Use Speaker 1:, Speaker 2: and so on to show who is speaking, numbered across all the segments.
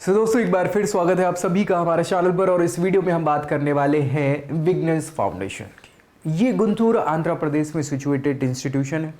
Speaker 1: दोस्तों एक बार फिर स्वागत है आप सभी का हमारे चैनल पर। और इस वीडियो में हम बात करने वाले हैं विग्नेस फाउंडेशन की। ये गुंटूर आंध्र प्रदेश में सिचुएटेड इंस्टीट्यूशन है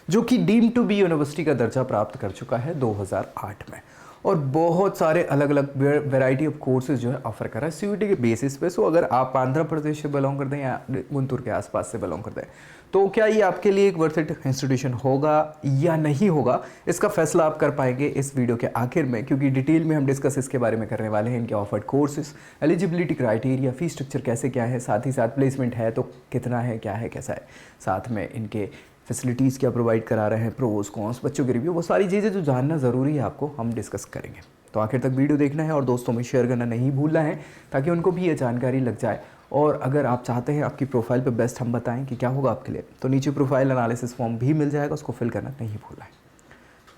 Speaker 1: जो कि डीम्ड टू बी यूनिवर्सिटी का दर्जा प्राप्त कर चुका है 2008 में, और बहुत सारे अलग अलग वैरायटी ऑफ कोर्सेज जो है ऑफर कर रहा है सीयूईटी के बेसिस पे। सो अगर आप आंध्र प्रदेश से बिलोंग करते हैं या गुंटूर के आसपास से बिलोंग करते हैं तो क्या ये आपके लिए एक वर्थ इट इंस्टीट्यूशन होगा या नहीं होगा, इसका फैसला आप कर पाएंगे इस वीडियो के आखिर में, क्योंकि डिटेल में हम डिस्कस इसके बारे में करने वाले हैं। इनके offered courses, eligibility criteria, fees structure कैसे क्या है, साथ ही साथ प्लेसमेंट है तो कितना है, क्या है, कैसा है, साथ में इनके फैसिलिटीज़ क्या प्रोवाइड करा रहे हैं, प्रोज कॉन्स, बच्चों के रिव्यू, वो सारी चीज़ें जो जानना ज़रूरी है आपको हम डिस्कस करेंगे। तो आखिर तक वीडियो देखना है और दोस्तों में शेयर करना नहीं भूलना है ताकि उनको भी ये जानकारी लग जाए। और अगर आप चाहते हैं आपकी प्रोफाइल पे बेस्ट हम बताएं कि क्या होगा आपके लिए, तो नीचे प्रोफाइल एनालिसिस फॉर्म भी मिल जाएगा, उसको फिल करना नहीं भूलना है।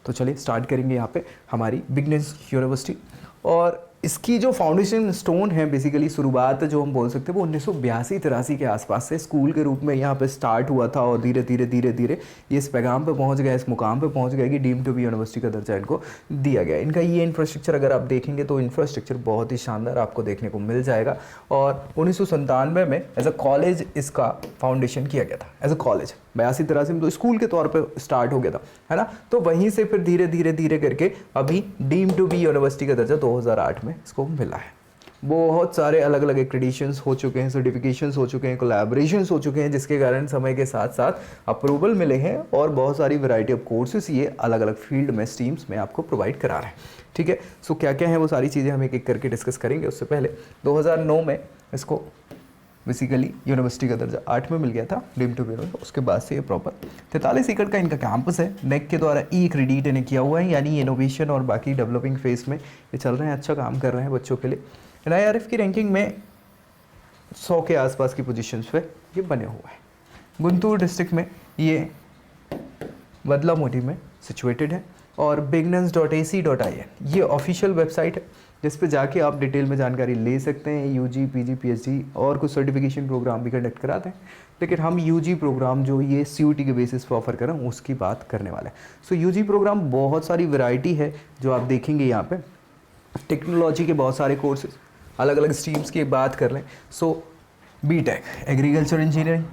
Speaker 1: तो चलिए स्टार्ट करेंगे यहाँ पे हमारी विग्नेस यूनिवर्सिटी। और इसकी जो फाउंडेशन स्टोन है, बेसिकली शुरुआत जो हम बोल सकते हैं वो 1982-83 के आसपास से स्कूल के रूप में यहाँ पे स्टार्ट हुआ था, और धीरे धीरे ये इस पैगाम पे पहुँच गया, इस मुकाम पे पहुँच गया कि डीम्ड टू बी यूनिवर्सिटी का दर्जा इनको दिया गया। इनका ये इंफ्रास्ट्रक्चर अगर आप देखेंगे तो इंफ्रास्ट्रक्चर बहुत ही शानदार आपको देखने को मिल जाएगा। और 1997 में एज अ कॉलेज इसका फाउंडेशन किया गया था, एज अ कॉलेज 82-83 में तो स्कूल के तौर पे स्टार्ट हो गया था, है ना। तो वहीं से फिर धीरे करके अभी डीम्ड टू बी यूनिवर्सिटी का दर्जा 2008 में इसको मिला है। बहुत सारे अलग अलग एक्रेडिशंस हो चुके हैं, सर्टिफिकेशंस हो चुके हैं, कोलैबोरेशंस हो चुके हैं, जिसके कारण समय के साथ साथ अप्रूवल मिले हैं और बहुत सारी वैरायटी ऑफ कोर्सेज ये अलग अलग फील्ड में, स्ट्रीम्स में आपको प्रोवाइड करा रहे हैं। ठीक है, सो क्या क्या है वो सारी चीज़ें हम एक एक करके डिस्कस करेंगे। उससे पहले 2009 में इसको बेसिकली यूनिवर्सिटी का दर्जा 8 में मिल गया था डीम्ड टू बी यूनिवर्सिटी। उसके बाद से ये प्रॉपर 43 एकड़ का इनका कैंपस है। नेक के द्वारा ई क्रेडिट इन्हें किया हुआ है, यानी इनोवेशन और बाकी डेवलपिंग फेज में ये चल रहे हैं, अच्छा काम कर रहे हैं बच्चों के लिए। NIRF की रैंकिंग में 100 के आसपास की पोजीशंस पे ये बने हुए हैं। गुंटूर डिस्ट्रिक्ट में ये बदलामोटी में सिचुएटेड है। और bigness.ac.in ये ऑफिशियल वेबसाइट है जिस पे जाके आप डिटेल में जानकारी ले सकते हैं। UG, PG, PhD और कुछ सर्टिफिकेशन प्रोग्राम भी कंडक्ट कराते हैं, लेकिन हम UG प्रोग्राम जो ये CUT के बेसिस पे ऑफर कर रहे हैं उसकी बात करने वाले हैं। सो UG प्रोग्राम बहुत सारी वैरायटी है जो आप देखेंगे यहाँ पे। टेक्नोलॉजी के बहुत सारे कोर्सेज, अलग अलग स्ट्रीम्स की बात कर लें। So BTech, agriculture engineering,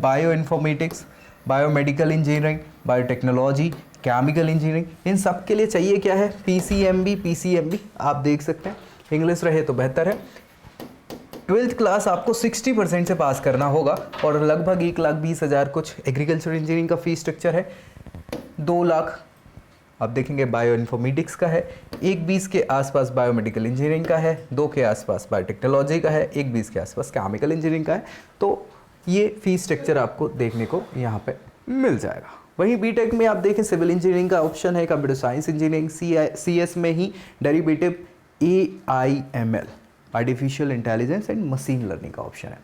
Speaker 1: bio informatics, biomedical engineering, biotechnology, chemical engineering, इन सब के लिए चाहिए क्या है, PCMB आप देख सकते हैं। इंग्लिश रहे तो बेहतर है। 12th क्लास आपको 60% से पास करना होगा और लगभग 1,20,000 कुछ एग्रीकल्चर इंजीनियरिंग का फीस स्ट्रक्चर है। 2 लाख आप देखेंगे बायो इन्फॉर्मेटिक्स का है, 1,20 के आसपास बायोमेडिकल इंजीनियरिंग का है, 2 के आसपास बायोटेक्नोलॉजी का है, 1,20 के आसपास केमिकल इंजीनियरिंग का है। तो ये फीस स्ट्रक्चर आपको देखने को यहाँ पे मिल जाएगा। वहीं BTech में आप देखें सिविल इंजीनियरिंग का ऑप्शन है, कंप्यूटर साइंस इंजीनियरिंग, CS में ही derivative AIML, artificial intelligence and machine learning का ऑप्शन है।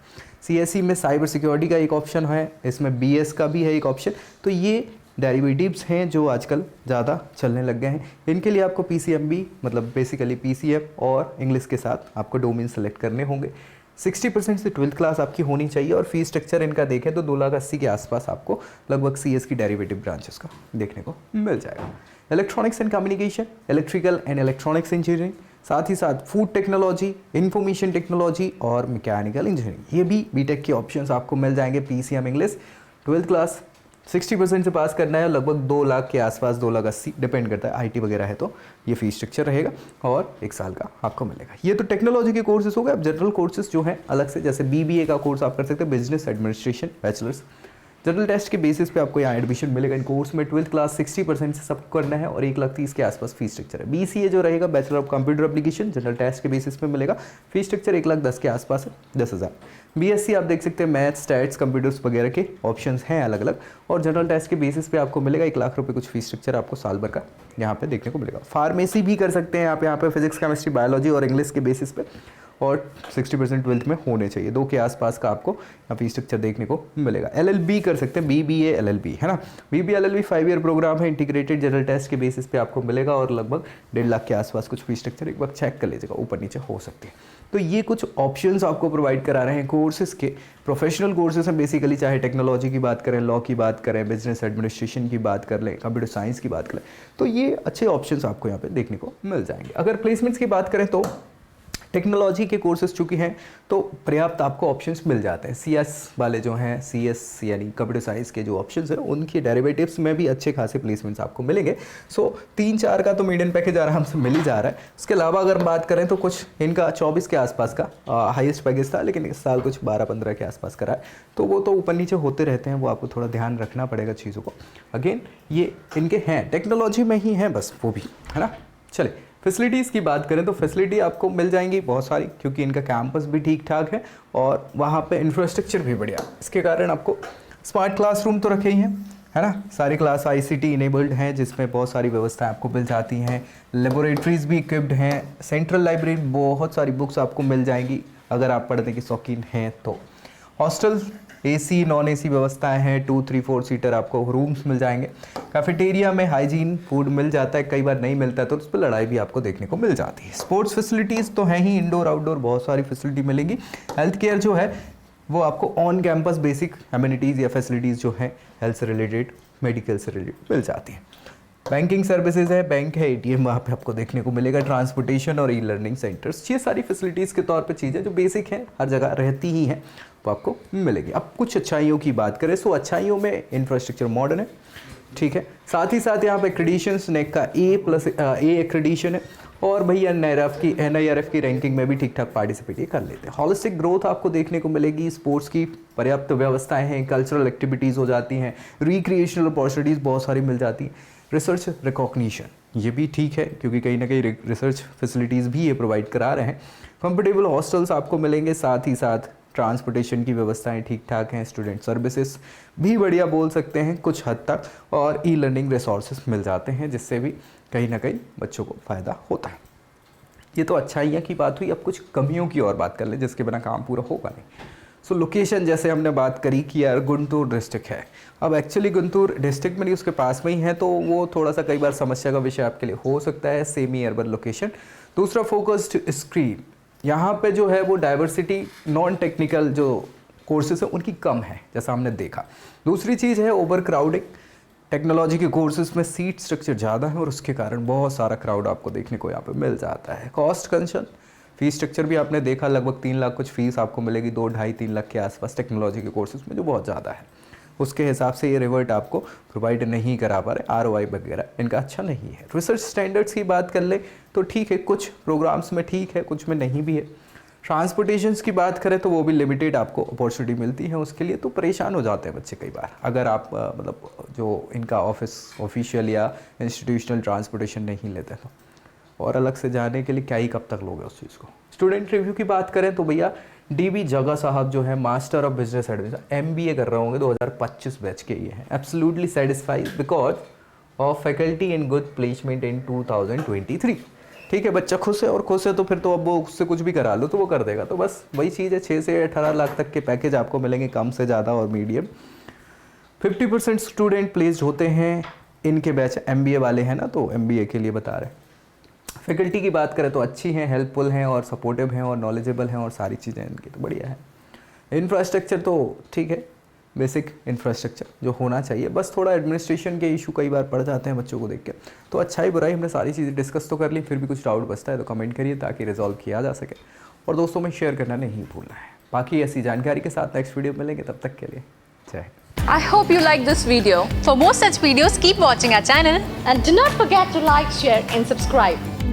Speaker 1: CSE में साइबर सिक्योरिटी का एक ऑप्शन है, इसमें BS का भी है एक ऑप्शन। तो ये डेरिवेटिव्स हैं जो आजकल ज़्यादा चलने लग गए हैं। इनके लिए आपको PCMB मतलब बेसिकली PCM और इंग्लिश के साथ आपको डोमेन सेलेक्ट करने होंगे। 60% से 12th क्लास आपकी होनी चाहिए। और फीस स्ट्रक्चर इनका देखें तो 2,80,000 के आसपास आपको लगभग CS की डेरिवेटिव ब्रांचेस का देखने को मिल जाएगा। Electronics and communication, electrical and electronics engineering, साथ ही साथ फूड टेक्नोलॉजी, इंफॉर्मेशन टेक्नोलॉजी और मैकेनिकल इंजीनियरिंग, ये भी BTech के ऑप्शंस आपको मिल जाएंगे। PCM इंग्लिश 12th क्लास 60% से पास करना है, लगभग 2 लाख के आसपास, 2,80,000 डिपेंड करता है, IT वगैरह है तो ये फीस स्ट्रक्चर रहेगा और 1 साल का आपको मिलेगा। ये तो टेक्नोलॉजी के कोर्सेज हो गए। अब जनरल कोर्सेज जो हैं अलग से, जैसे BBA का कोर्स आप कर सकते हैं, business administration bachelors. General test के बेसिस पे आपको यहाँ एडमिशन मिलेगा। इन कोर्स में 12th क्लास 60% से सब करना है और 1,30,000 के आसपास फीस स्ट्रक्चर है। BCA जो रहेगा bachelor of computer application, general test के बेसिस पे मिलेगा, फीस स्ट्रक्चर 1,10,000 के आसपास है, 10,000। BSc आप देख सकते हैं, मैथ्स, स्टैट्स, कंप्यूटर्स वगैरह के ऑप्शंस हैं अलग अलग, और जनरल टेस्ट के बेसिस पे आपको मिलेगा 1,00,000 रुपये कुछ फीस स्ट्रक्चर आपको साल भर का यहाँ पे देखने को मिलेगा। फार्मेसी भी कर सकते हैं आप यहाँ पे, फिजिक्स, केमिस्ट्री, बायोलॉजी और इंग्लिश के बेसिस पे। और 60% ट्वेल्थ में होने चाहिए। 2 के आसपास का आपको यहाँ फीस स्ट्रक्चर देखने को मिलेगा। LLB कर सकते हैं, BBA LLB है ना। BBA LLB 5 ईयर प्रोग्राम है, इंटीग्रेटेड जनरल टेस्ट के बेसिस पे आपको मिलेगा और लगभग 1.5 लाख के आसपास कुछ फीस स्ट्रक्चर एक बार चेक कर लीजिएगा, ऊपर नीचे हो सकती है। तो ये कुछ ऑप्शंस आपको प्रोवाइड करा रहे हैं कोर्सेज के। प्रोफेशनल कोर्सेज हैं बेसिकली, चाहे टेक्नोलॉजी की बात करें, लॉ की बात करें, बिजनेस एडमिनिस्ट्रेशन की बात कर लें, कंप्यूटर साइंस की बात करें, तो ये अच्छे ऑप्शंस आपको यहाँ पे देखने को मिल जाएंगे। अगर प्लेसमेंट्स की बात करें तो टेक्नोलॉजी के कोर्सेज चूँकि हैं तो पर्याप्त आपको ऑप्शंस मिल जाते हैं। CS वाले जो हैं, CS यानी कंप्यूटर साइंस के जो ऑप्शंस हैं उनके डेरिवेटिव्स में भी अच्छे खासे प्लेसमेंट्स आपको मिलेंगे। सो 3-4 का तो मीडियन पैकेज आराम से मिल ही जा रहा है। उसके अलावा अगर बात करें तो कुछ इनका 24 के आसपास का हाईएस्ट पैकेज था, लेकिन इस साल कुछ 12-15 के आसपास करा है, तो वो तो ऊपर नीचे होते रहते हैं, वो आपको थोड़ा ध्यान रखना पड़ेगा चीज़ों को। अगेन ये इनके हैं, टेक्नोलॉजी में ही हैं बस वो भी, है ना। चले फैसिलिटीज़ की बात करें तो फैसिलिटी आपको मिल जाएंगी बहुत सारी, क्योंकि इनका कैंपस भी ठीक ठाक है और वहाँ पे इंफ्रास्ट्रक्चर भी बढ़िया। इसके कारण आपको स्मार्ट क्लासरूम तो रखे ही हैं, है ना। सारी क्लास ICT इनेबल्ड हैं, जिसमें बहुत सारी व्यवस्थाएं आपको मिल जाती हैं। लेबोरेटरीज भी इक्विप्ड हैं। सेंट्रल लाइब्रेरी, बहुत सारी बुक्स आपको मिल जाएंगी अगर आप पढ़ने के शौकीन हैं तो। हॉस्टल AC नॉन AC व्यवस्थाएं हैं, 2-3-4 सीटर आपको रूम्स मिल जाएंगे। कैफेटेरिया में हाइजीन फूड मिल जाता है, कई बार नहीं मिलता है तो उस पर लड़ाई भी आपको देखने को मिल जाती है। स्पोर्ट्स फैसिलिटीज़ तो हैं ही, इंडोर आउटडोर बहुत सारी फैसिलिटी मिलेगी। हेल्थ केयर जो है वो आपको ऑन कैंपस बेसिक एमिनिटीज़ या फैसिलिटीज़ जो है हेल्थ से रिलेटेड, मेडिकल से रिलेटेड मिल जाती हैं। बैंकिंग सर्विसेज है, बैंक है, ATM वहाँ पे आपको देखने को मिलेगा। ट्रांसपोर्टेशन और E-लर्निंग सेंटर्स, ये सारी फैसिलिटीज़ के तौर पे चीज़ें जो बेसिक हैं, हर जगह रहती ही हैं, वो आपको मिलेगी। अब कुछ अच्छाइयों की बात करें तो अच्छाइयों में इंफ्रास्ट्रक्चर मॉडर्न है, ठीक है। साथ ही साथ यहाँ पे एक्रेडिशंस, नेक का A+ एक्रेडिशन है और भैया NIRF की रैंकिंग में भी ठीक ठाक पार्टिसिपेट कर लेते हैं। हॉलिस्टिक ग्रोथ आपको देखने को मिलेगी। स्पोर्ट्स की पर्याप्त व्यवस्थाएँ हैं, कल्चरल एक्टिविटीज़ हो जाती हैं, रिक्रिएशनल अपॉर्चुनिटीज़ बहुत सारी मिल जाती हैं। रिसर्च रिकॉग्निशन ये भी ठीक है, क्योंकि कहीं ना कहीं रिसर्च फैसिलिटीज़ भी ये प्रोवाइड करा रहे हैं। कंफर्टेबल हॉस्टल्स आपको मिलेंगे, साथ ही साथ ट्रांसपोर्टेशन की व्यवस्थाएं ठीक ठाक हैं। स्टूडेंट सर्विसेज भी बढ़िया बोल सकते हैं कुछ हद तक, और E-लर्निंग रिसोर्सेज मिल जाते हैं, जिससे भी कहीं ना कहीं बच्चों को फ़ायदा होता है। ये तो अच्छाइयाँ की बात हुई। अब कुछ कमियों की और बात कर लें, जिसके बिना काम पूरा होगा नहीं। सो लोकेशन, जैसे हमने बात करी कि यार गुंटूर डिस्ट्रिक्ट है, अब एक्चुअली गुंटूर डिस्ट्रिक्ट में नहीं, उसके पास में ही है, तो वो थोड़ा सा कई बार समस्या का विषय आपके लिए हो सकता है। Semi urban location. दूसरा, फोकस्ड स्ट्रीम, यहाँ पे जो है वो डाइवर्सिटी, नॉन टेक्निकल जो कोर्सेज हैं उनकी कम है, जैसा हमने देखा। दूसरी चीज़ है ओवर क्राउडिंग। टेक्नोलॉजी के कोर्सेज में सीट स्ट्रक्चर ज़्यादा है और उसके कारण बहुत सारा क्राउड आपको देखने को यहाँ पे मिल जाता है। कॉस्ट कंसर्न, फीस स्ट्रक्चर भी आपने देखा, लगभग 3 लाख कुछ फीस आपको मिलेगी, 2-2.5-3 लाख के आसपास टेक्नोलॉजी के कोर्सेज में, जो बहुत ज़्यादा है। उसके हिसाब से ये रिवर्ट आपको प्रोवाइड नहीं करा पा रहे, ROI वगैरह इनका अच्छा नहीं है। रिसर्च स्टैंडर्ड्स की बात कर ले तो ठीक है, कुछ प्रोग्राम्स में ठीक है, कुछ में नहीं भी है। ट्रांसपोर्टेशंस की बात करें तो वो भी लिमिटेड आपको अपॉर्चुनिटी मिलती है उसके लिए, तो परेशान हो जाते हैं बच्चे कई बार, अगर आप मतलब जो इनका ऑफिशियल या इंस्टीट्यूशनल ट्रांसपोर्टेशन नहीं लेते तो। और अलग से जाने के लिए क्या ही कब तक लोगे उस चीज़ को। स्टूडेंट रिव्यू की बात करें तो भैया DB जगा साहब जो है master of business administration MBA कर रहे होंगे, 2025 बैच के ये हैं। Absolutely satisfied because of faculty in good placement इन 2023। ठीक है, बच्चा खुश है, और खुश है तो फिर तो अब वो उससे कुछ भी करा लो तो वो कर देगा। तो बस वही चीज़ है, 6 से 18 लाख तक के पैकेज आपको मिलेंगे, कम से ज़्यादा और मीडियम। 50% स्टूडेंट प्लेस्ड होते हैं इनके बैच, MBA वाले हैं ना, तो MBA के लिए बता रहे हैं। फैकल्टी की बात करें तो अच्छी हैं, हेल्पफुल हैं और सपोर्टिव हैं और नॉलेजेबल हैं और सारी चीज़ें इनकी तो बढ़िया है। इंफ्रास्ट्रक्चर तो ठीक है, बेसिक इंफ्रास्ट्रक्चर जो होना चाहिए, बस थोड़ा एडमिनिस्ट्रेशन के इशू कई बार पड़ जाते हैं बच्चों को देख के। तो अच्छाई बुराई हमने सारी चीज़ें डिस्कस तो कर ली, फिर भी कुछ डाउट बचता है तो कमेंट करिए ताकि रिजॉल्व किया जा सके, और दोस्तों में शेयर करना नहीं भूलना है। बाकी ऐसी जानकारी के साथ नेक्स्ट वीडियो मिलेंगे, तब तक के लिए जय Hind.
Speaker 2: I hope you like this video. For more such videos, keep watching our channel
Speaker 3: and do not forget to like, share and subscribe.